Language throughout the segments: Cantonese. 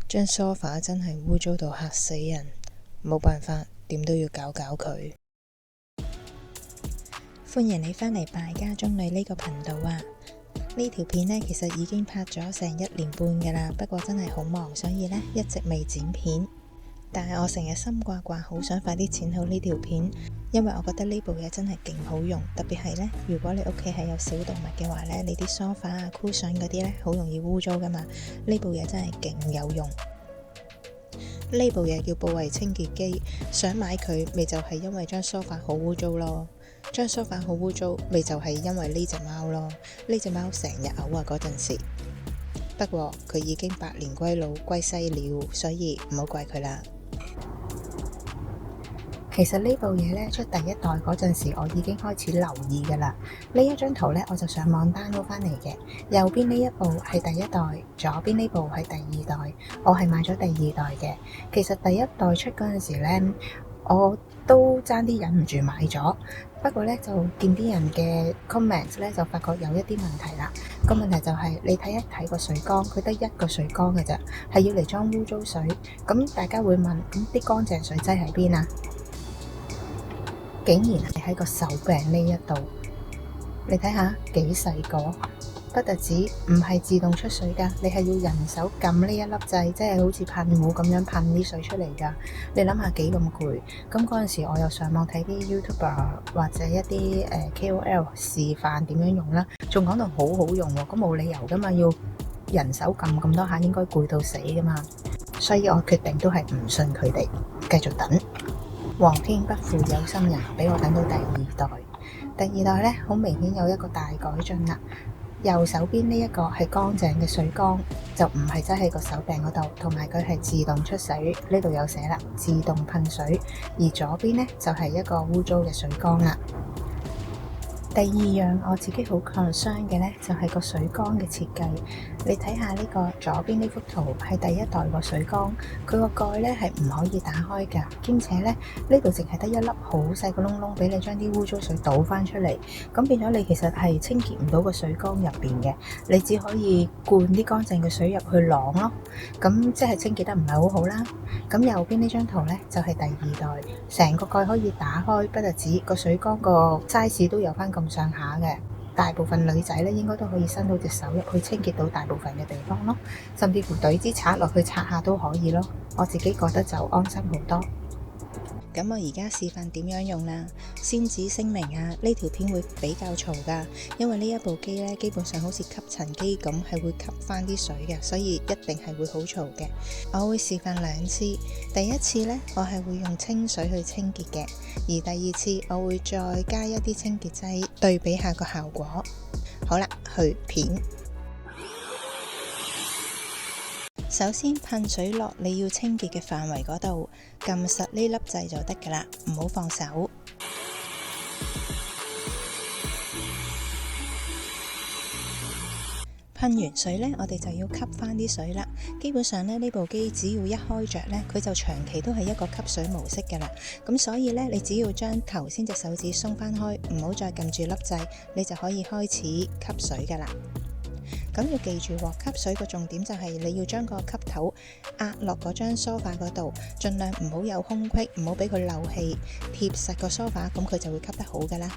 張梳化真係污糟到嚇死人，冇辦法，點都要搞搞佢。歡迎你返嚟敗家中女呢個頻道啊！呢條片呢，其實已經拍咗成1年半㗎啦，不過真係好忙，所以呢一直未剪片。但係我成日心掛掛，好想快啲剪好呢條片，因為我覺得呢部嘢真係勁好用，特別係呢，如果你屋企係有小動物嘅話呢，你啲梳化啊、cushion 嗰啲呢，好容易污糟㗎嘛。呢部嘢真係勁有用。呢部嘢叫步衛清潔機，想買佢咪就係因為張梳化好污糟咯。張梳化好污糟咪就係因為呢隻貓咯。呢隻貓成日嘔啊嗰陣時，不過佢已經百年歸老歸西了，所以唔好怪佢啦。其實呢部嘢呢，出第一代嗰陣時，我已經開始留意㗎啦。呢一張圖呢，我就上網 download 返嚟嘅。右邊呢一部係第一代，左邊呢部係第二代。我係買咗第二代嘅。其實第一代出嗰陣時呢，我都爭啲忍唔住買咗。不過呢，就見啲人嘅 comments 呢，就發覺有一啲問題啦。個問題就係你睇一睇個水缸，佢得一個水缸嘅咋，係要嚟裝污糟水。咁大家會問，咁啲乾淨水劑喺邊啊？竟然係喺個手柄呢一度，你睇下幾細個，不特止唔係自動出水㗎，你係要人手撳呢一粒掣，即係好似噴壺咁樣噴啲水出嚟㗎。你諗下幾咁攰。咁嗰陣時我又上網睇啲 YouTuber 或者一啲KOL 示範點樣用啦，仲講到好好用喎。咁冇理由㗎嘛，要人手撳咁多下，應該攰到死㗎嘛。所以我決定都係唔信佢哋，繼續等。皇天不負有心人，俾我等到第二代。第二代呢，好明顯有一個大改進啦。右手邊呢一個係乾淨嘅水缸，就唔係擠喺個手柄嗰度，同埋佢係自動出水，呢度有寫啦，自動噴水。而左邊呢，就係一個污糟嘅水缸啦。第二樣我自己好 concern 嘅呢，就係個水缸嘅設計。你睇下呢個左邊呢幅圖係第一代個水缸，佢個蓋呢係唔可以打開㗎，兼且呢度淨係得一粒好細個窿窿俾你將啲污糟水倒翻出嚟，咁變咗你其實係清潔唔到個水缸入邊嘅，你只可以灌啲乾淨嘅水入去啷咯，咁即係清潔得唔係好好啦。咁右邊呢張圖呢，就係第二代，成個蓋可以打開，不特止個水缸個 size 都有翻咁上下嘅。大部分女仔咧應該都可以伸到隻手入去清潔到大部分嘅地方咯，甚至乎懟支刷落去刷下都可以咯。我自己覺得就安心好多。咁我而家示範點樣用啦。先旨聲明啊，呢條片會比較嘈㗎，因為呢一部機呢，基本上好似吸塵機咁，係會吸翻啲水嘅，所以一定係會好嘈嘅。我會示範2次，第一次呢，我係會用清水去清潔嘅，而第二次我會再加一啲清潔劑，對比下個效果。好啦，去片。首先噴水落你要清潔嘅範圍嗰度，撳實呢粒掣就得㗎啦，唔好放手。噴完水呢，我哋就要吸翻啲水啦。基本上呢部機只要一開着呢，佢就長期都係一個吸水模式㗎啦。咁所以呢，你只要將頭先隻手指鬆翻開，唔好再撳住粒掣，你就可以開始吸水㗎啦。咁要記住喎，吸水個重點就係你要將個吸頭壓落嗰張梳化嗰度，盡量唔好有空隙，唔好俾佢漏氣，貼實個梳化，咁佢就會吸得好㗎啦。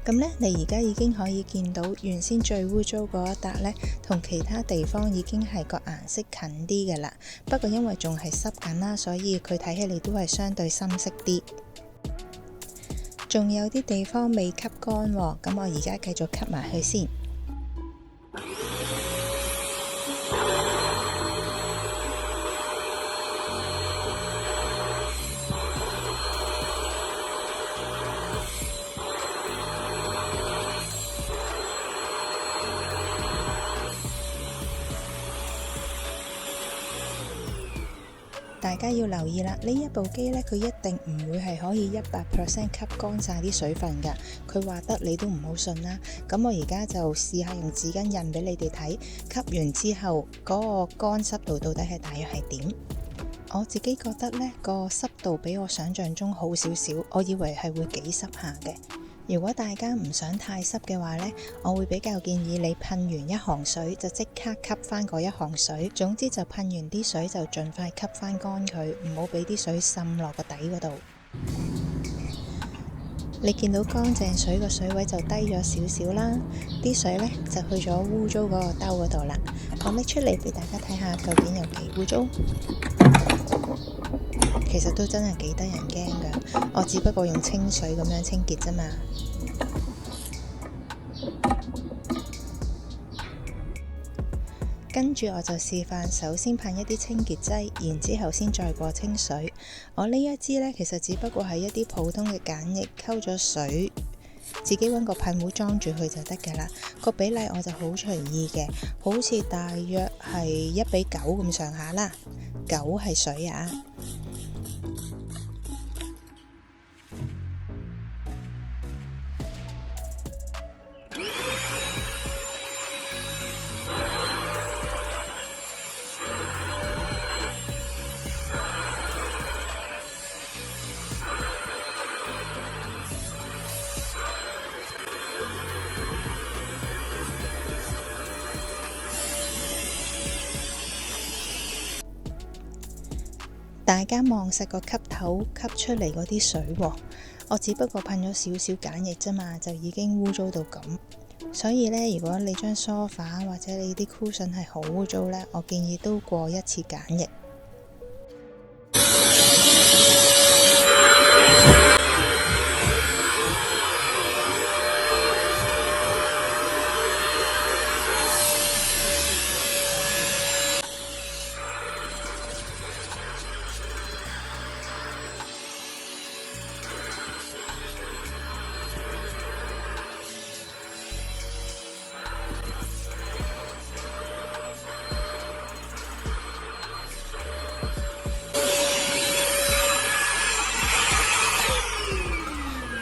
咁呢，你而家已經可以見到原先最污糟嗰一笪呢，同其他地方已經係個顏色近啲嘅啦。不過因為仲係濕緊啦，所以佢睇起嚟都係相對深色啲。仲有啲地方未吸乾喎，咁我而家繼續吸埋佢先。大家要留意啦，呢一部機呢，佢一定唔會係可以100% 吸乾晒啲水分㗎。佢話得你都唔好信啦。咁我而家就試下用紙巾印俾你哋睇，吸完之後嗰個乾濕度到底係大約係點？我自己覺得呢個濕度比我想象中好少少，我以為係會幾濕下嘅。如果大家唔想太濕嘅話呢，我會比較建議你噴完一行水就即刻吸翻嗰一行水。總之就噴完啲水就盡快吸翻乾佢，唔好俾啲水滲落個底嗰度。你見到乾淨水個水位就低咗少少啦，啲水呢就去咗污糟嗰個兜嗰度啦。我拎出嚟俾大家睇下，究竟有幾污糟？其實都真係幾得人驚㗎，我只不過用清水咁樣清潔啫嘛。跟住我就示範，首先噴一啲清潔劑，然之後先再過清水。我呢一支呢，其實只不過係一啲普通嘅鹼液溝咗水，自己揾個噴壺裝住佢就得㗎啦。個比例我就好隨意嘅，好似大約係1:9咁上下啦，9係水啊。大家望實個吸頭吸出嚟嗰啲水喎，我只不過噴咗少少鹼液啫嘛，就已經污糟到咁。所以呢，如果你張梳化或者你啲 cushion 係好污糟呢，我建議都過一次鹼液。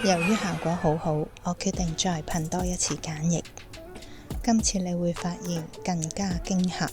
由於效果好好，我決定再噴多一次鹼液。今次你會發現更加驚嚇。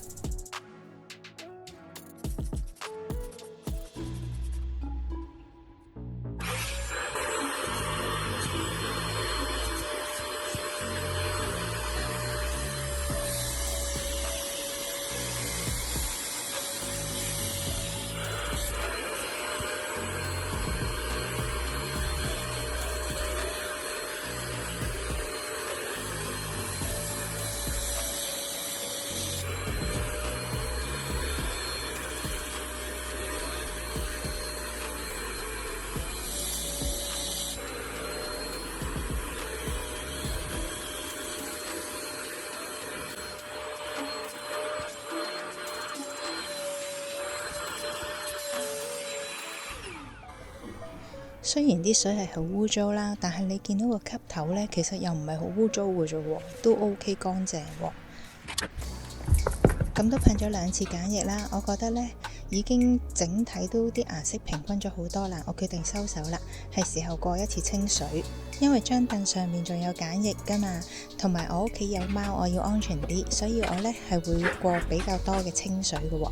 雖然啲水係好污糟啦，但係你見到個吸頭呢，其實又唔係好污糟嘅啫喎，都 OK 乾淨喎。咁都噴咗2次鹼液啦，我覺得呢已經整體都啲顏色平均咗好多啦。我決定收手啦，係時候過一次清水，因為張凳上面仲有鹼液㗎嘛，同埋我屋企有貓，我要安全啲，所以我呢係會過比較多嘅清水嘅喎。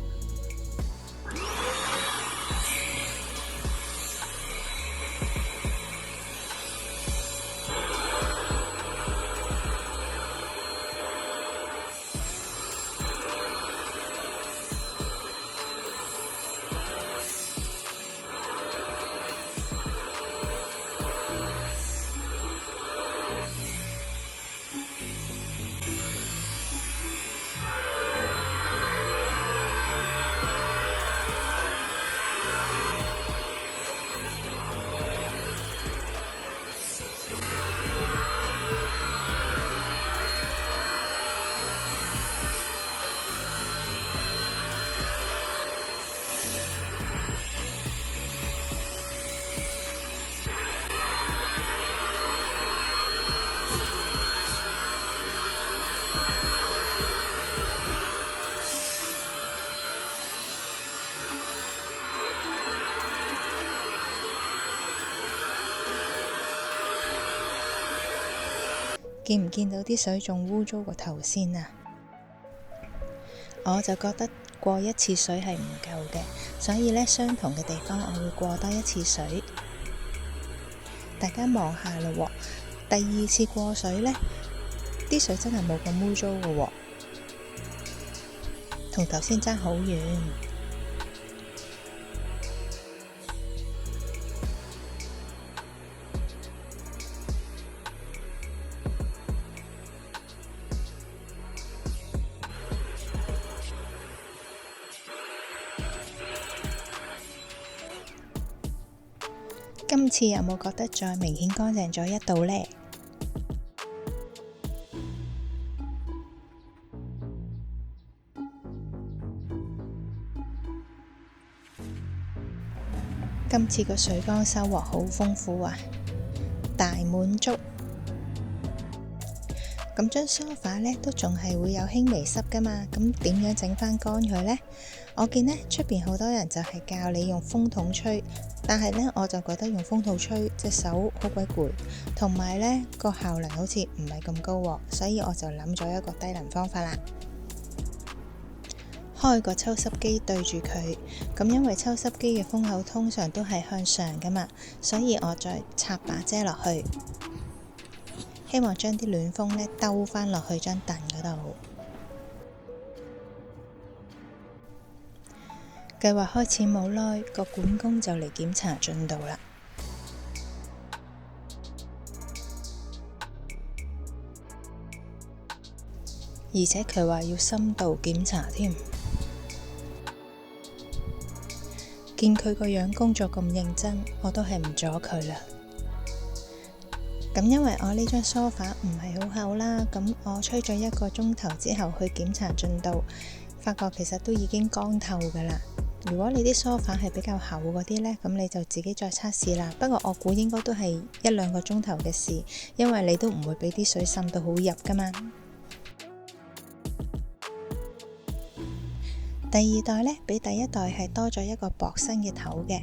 見唔見到啲水仲污糟過頭先啊？我就覺得過一次水係唔夠嘅，所以呢，相同嘅地方我會過多一次水。大家望下啦喎，第二次過水呢，啲水真係冇咁污糟嘅喎，同頭先爭好遠。今次有冇覺得再明顯乾淨咗一度呢？今次個水缸收穫好豐富啊，大滿足。咁張梳化呢都仲係會有輕微濕噶嘛，咁點樣整翻乾佢呢？我見呢出邊好多人就係教你用風筒吹，但係呢我就覺得用風筒吹隻手好鬼攰，同埋呢個效能好似唔係咁高喎，所以我就諗咗一個低能方法啦。開個抽濕機對住佢，咁因為抽濕機嘅風口通常都係向上噶嘛，所以我再插把遮落去，希望將啲暖風呢兜返落去張凳嗰度。計劃開始冇耐，個管工就嚟檢查進度啦，而且佢話要深度檢查添。見佢個樣工作咁認真，我都係唔阻佢啦。咁因為我呢張梳化唔係好厚啦，咁我吹咗1個鐘頭之後去檢查進度，發覺其實都已經乾透噶啦。如果你啲梳化係比較厚嗰啲呢，咁你就自己再測試啦。不過我估應該都係1-2個鐘頭嘅事，因為你都唔會俾啲水滲到好入噶嘛。第二代呢，比第一代係多咗一個薄身嘅頭嘅，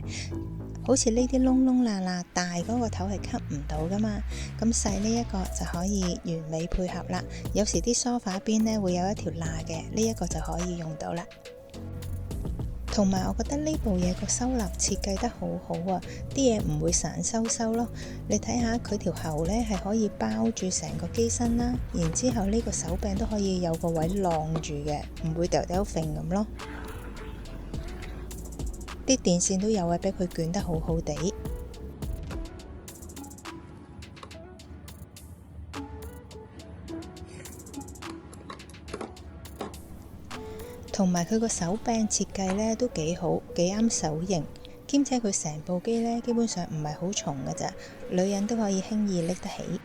好似呢啲窿窿罅罅，大嗰個頭係吸唔到噶嘛，咁細呢一個就可以完美配合啦。有時啲梳化邊呢會有一條罅嘅，呢一個就可以用到啦。同埋我覺得呢部嘢個收納設計得好好啊，啲嘢唔會散收收咯。你睇下佢條喉呢係可以包住成個機身啦，然之後呢個手柄都可以有個位晾住嘅，唔會掉掉揈咁咯。啲電線都有位俾佢捲得好好地。同埋佢個手柄設計呢都幾好，幾啱手型，兼且佢成部機呢基本上唔係好重㗎咋，女人都可以輕易拎得起。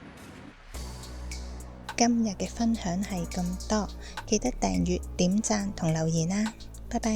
今日嘅分享係咁多，記得訂閱、點讚同留言啦，拜拜。